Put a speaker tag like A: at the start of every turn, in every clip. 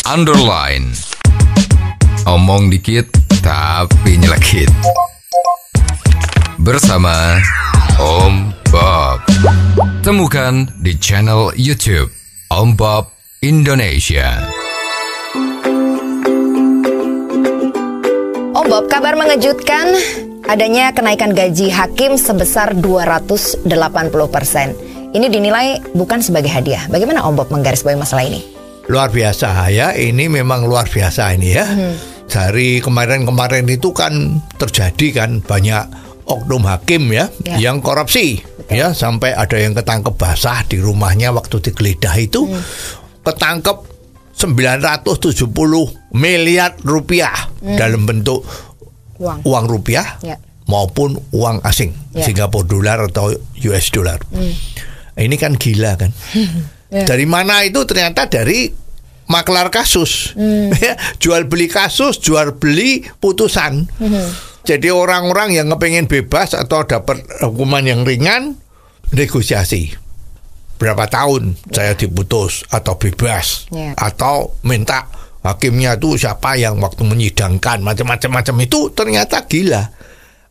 A: underline. Omong dikit tapi nyelekit. Bersama Om Bob. Temukan di channel YouTube Om Bob Indonesia.
B: Om Bob, kabar mengejutkan, adanya kenaikan gaji hakim sebesar 280%. Ini dinilai bukan sebagai hadiah. Bagaimana Om Bob menggarisbawahi masalah ini?
C: Luar biasa ya, ini memang luar biasa ini ya. Dari kemarin-kemarin itu kan terjadi kan banyak oknum hakim ya yang korupsi. Betul. Ya, sampai ada yang ketangkep basah di rumahnya waktu digeledah itu ketangkep 970 miliar rupiah dalam bentuk uang rupiah maupun uang asing, Singapura dolar atau US dollar. Ini kan gila kan. Dari mana itu? Ternyata dari maklar kasus. Jual beli kasus, jual beli putusan. Jadi orang-orang yang kepengen bebas atau dapat hukuman yang ringan, negosiasi. Berapa tahun saya diputus atau bebas, atau minta hakimnya itu siapa yang waktu menyidangkan, macam-macam itu ternyata gila.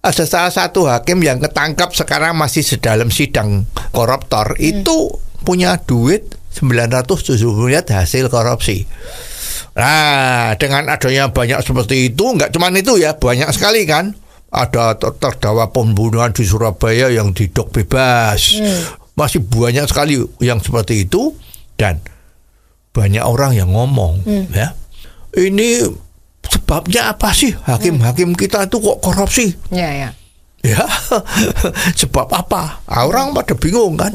C: Ada salah satu hakim yang ketangkap sekarang masih sedalam sidang koruptor, itu punya duit 970 miliar hasil korupsi. Nah, dengan adanya banyak seperti itu, nggak cuma itu ya, banyak sekali kan. Ada terdakwa pembunuhan di Surabaya yang didok bebas. Masih banyak sekali yang seperti itu, dan banyak orang yang ngomong ya, ini sebabnya apa sih hakim-hakim kita itu kok korupsi? Ya, sebab apa? Orang pada bingung kan.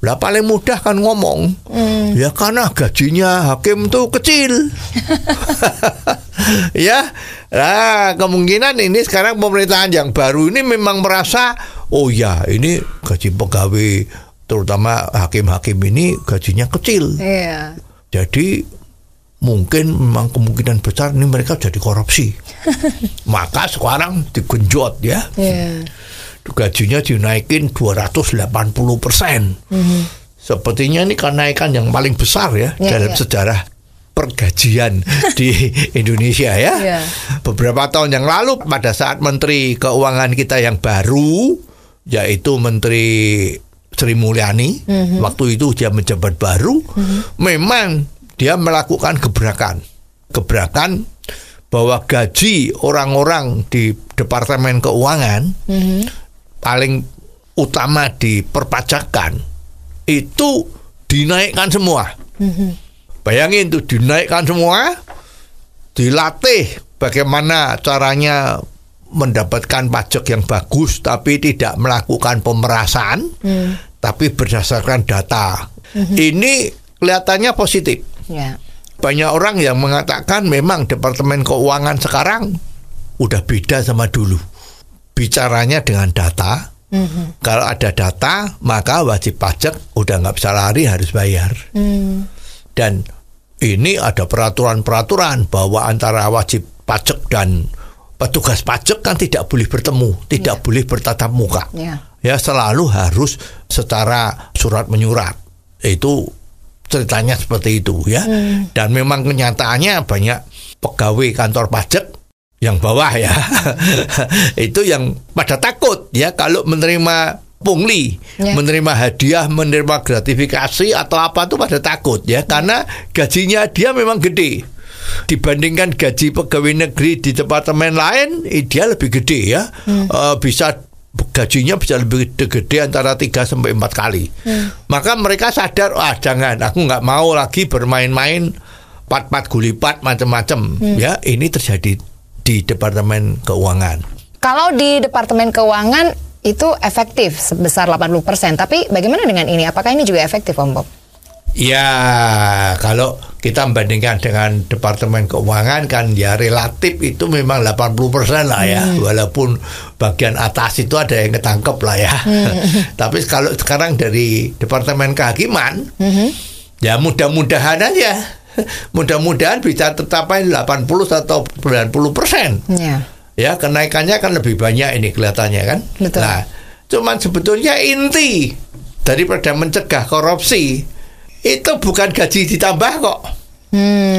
C: Lah paling mudah kan ngomong, ya karena gajinya hakim tuh kecil. Ya, nah kemungkinan ini sekarang pemerintahan yang baru ini memang merasa, oh ya ini gaji pegawai terutama hakim-hakim ini gajinya kecil. Jadi mungkin memang kemungkinan besar ini mereka jadi korupsi. Maka sekarang digenjot ya. Gajinya dinaikin 280%. Sepertinya ini kenaikan yang paling besar ya dalam sejarah pergajian di Indonesia ya. Beberapa tahun yang lalu pada saat Menteri Keuangan kita yang baru, yaitu Menteri Sri Mulyani, waktu itu dia menjabat baru, memang dia melakukan gebrakan bahwa gaji orang-orang di Departemen Keuangan paling utama di perpajakan itu dinaikkan semua. Bayangin tuh, dinaikkan semua, dilatih bagaimana caranya mendapatkan pajak yang bagus tapi tidak melakukan pemerasan, tapi berdasarkan data. Ini kelihatannya positif. Banyak orang yang mengatakan memang Departemen Keuangan sekarang udah beda sama dulu. Bicaranya dengan data. Kalau ada data, maka wajib pajak udah nggak bisa lari, harus bayar. Dan ini ada peraturan-peraturan bahwa antara wajib pajak dan petugas pajak kan tidak boleh bertemu, tidak boleh bertatap muka. Ya, selalu harus secara surat menyurat. Itu ceritanya seperti itu ya. Dan memang kenyataannya banyak pegawai kantor pajak yang bawah ya itu yang pada takut ya kalau menerima pungli, menerima hadiah, menerima gratifikasi atau apa tuh pada takut ya, karena gajinya dia memang gede dibandingkan gaji pegawai negeri di departemen lain. Dia lebih gede ya, bisa gajinya bisa lebih gede antara 3-4 kali. Maka mereka sadar, jangan, aku nggak mau lagi bermain-main pat-pat gulipat macam-macam. Ya, ini terjadi di Departemen Keuangan. Kalau di Departemen Keuangan itu efektif sebesar 80%, tapi bagaimana dengan ini? Apakah ini juga efektif, Om Bob? Ya, kalau kita bandingkan dengan Departemen Keuangan kan ya relatif itu memang 80% lah ya. Walaupun bagian atas itu ada yang ketangkep lah ya. Tapi kalau sekarang dari Departemen Kehakiman, ya mudah-mudahan aja. Mudah-mudahan bisa tercapai 80 atau 90%. Ya, kenaikannya kan lebih banyak ini kelihatannya kan. Betul. Nah, cuman sebetulnya inti daripada mencegah korupsi itu bukan gaji ditambah kok.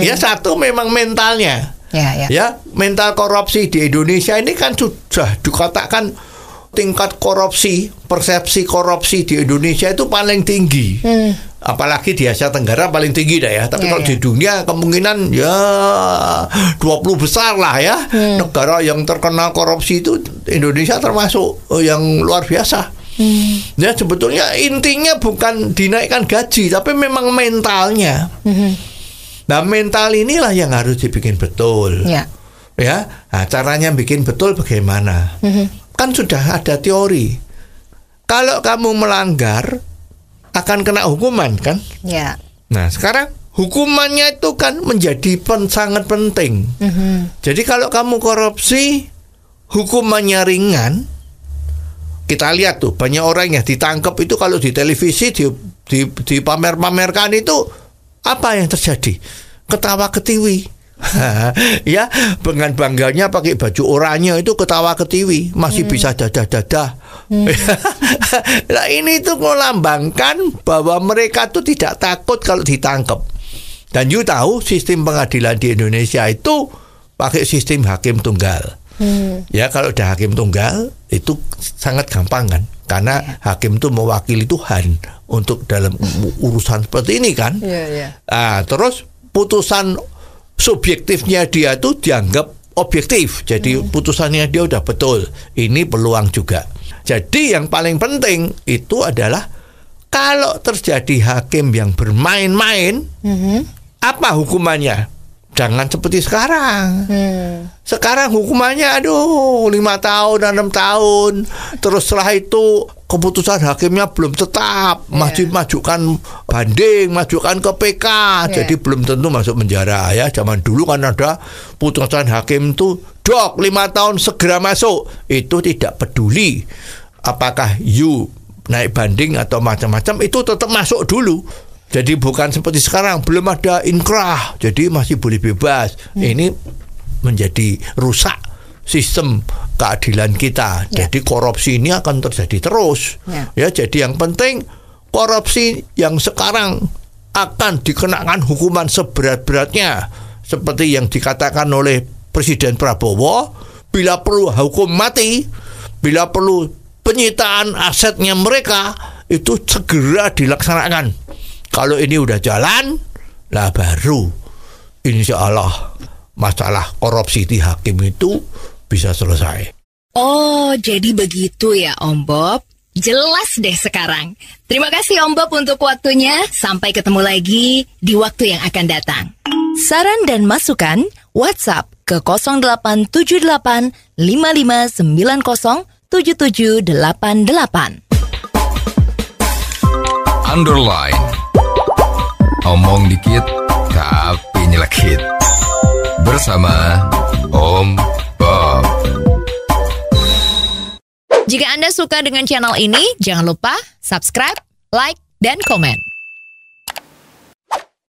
C: Ya satu memang mentalnya. Ya, mental korupsi di Indonesia ini kan sudah dikatakan tingkat korupsi, persepsi korupsi di Indonesia itu paling tinggi. Apalagi di Asia Tenggara paling tinggi dah ya. Tapi kalau di dunia kemungkinan ya 20 besar lah ya. Negara yang terkenal korupsi itu Indonesia termasuk yang luar biasa. Ya sebetulnya intinya bukan dinaikkan gaji, tapi memang mentalnya. Nah mental inilah yang harus dibikin betul. Ya, nah, caranya bikin betul bagaimana? Kan sudah ada teori. Kalau kamu melanggar akan kena hukuman kan? Ya. Nah sekarang hukumannya itu kan menjadi sangat penting. Jadi kalau kamu korupsi, hukumannya ringan. Kita lihat tuh banyak orang yang ditangkap itu kalau di televisi dipamer-pamerkan itu apa yang terjadi? Ketawa ketiwi. Ya, dengan bangganya pakai baju oranye itu ketawa ketiwi, masih bisa dadah-dadah. Nah, ini tuh melambangkan bahwa mereka tuh tidak takut kalau ditangkap. Dan you tahu sistem pengadilan di Indonesia itu pakai sistem hakim tunggal. Ya kalau udah hakim tunggal itu sangat gampang kan, karena hakim itu mewakili Tuhan untuk dalam urusan seperti ini kan. Nah, terus putusan subjektifnya dia tuh dianggap objektif, jadi putusannya dia udah betul. Ini peluang juga. Jadi yang paling penting itu adalah kalau terjadi hakim yang bermain-main, apa hukumannya? Jangan seperti sekarang. Sekarang hukumannya 5 tahun, 6 tahun. Terus setelah itu keputusan hakimnya belum tetap, masih majukan banding, majukan ke PK. Jadi belum tentu masuk penjara ya. Zaman dulu kan ada putusan hakim itu 5 tahun segera masuk. Itu tidak peduli apakah you naik banding atau macam-macam, itu tetap masuk dulu. Jadi bukan seperti sekarang belum ada inkrah, jadi masih boleh bebas. Ini menjadi rusak sistem keadilan kita. Jadi korupsi ini akan terjadi terus. Ya, jadi yang penting korupsi yang sekarang akan dikenakan hukuman seberat-beratnya, seperti yang dikatakan oleh Presiden Prabowo. Bila perlu hukum mati, bila perlu penyitaan asetnya mereka, itu segera dilaksanakan. Kalau ini udah jalan, lah baru insya Allah masalah korupsi di hakim itu bisa selesai.
D: Oh, jadi begitu ya Om Bob. Jelas deh sekarang. Terima kasih Om Bob untuk waktunya. Sampai ketemu lagi di waktu yang akan datang. Saran dan masukan WhatsApp ke 0878 5590 7788.
A: Underline. Omong dikit tapi nyelekit. Bersama Om Bob.
D: Jika Anda suka dengan channel ini, jangan lupa subscribe, like, dan komen.